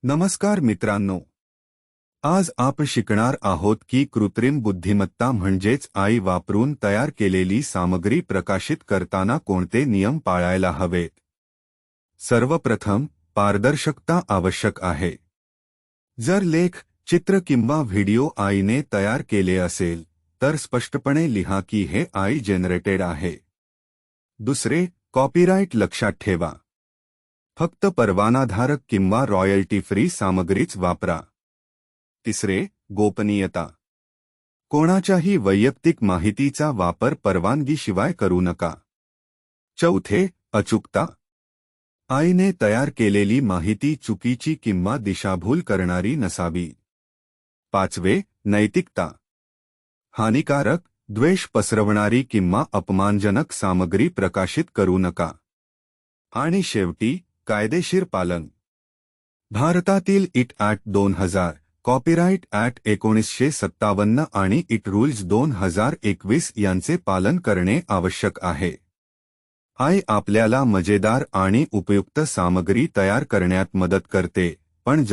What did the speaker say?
नमस्कार मित्रांनो, आज आपण शिकणार आहोत की कृत्रिम बुद्धिमत्ता म्हणजेच आई वापरून तयार केलेली सामग्री प्रकाशित करताना कोणते नियम पाळायला हवेत. सर्वप्रथम, पारदर्शकता आवश्यक आहे. जर लेख, चित्र किंवा व्हिडिओ आईने तयार केले असेल, तर स्पष्टपणे लिहा की हे आई जनरेटेड आहे. दुसरे, कॉपीराइट लक्षात ठेवा. फक्त परवानाधारक किंवा रॉयल्टी फ्री सामग्रीच वापरा. तिसरे, गोपनीयता. कोणाच्याही वैयक्तिक माहितीचा वापर परवानगीशिवाय करू नका. चौथे, अचूकता. आईने तयार केलेली माहिती चुकीची किंवा दिशाभूल करणारी नसावी. पाचवे, नैतिकता. हानिकारक, द्वेष पसरवणारी किंवा अपमानजनक सामग्री प्रकाशित करू नका. आणि शेवटी, कायदेशीर पालन. भारतातील इट ॲक्ट 2000, कॉपीराइट ॲक्ट 1957 आणि इट रूल्स 2021 यांचे पालन करणे आवश्यक आहे. आई आपल्याला मजेदार आणि उपयुक्त सामग्री तयार करण्यात मदत करते, पण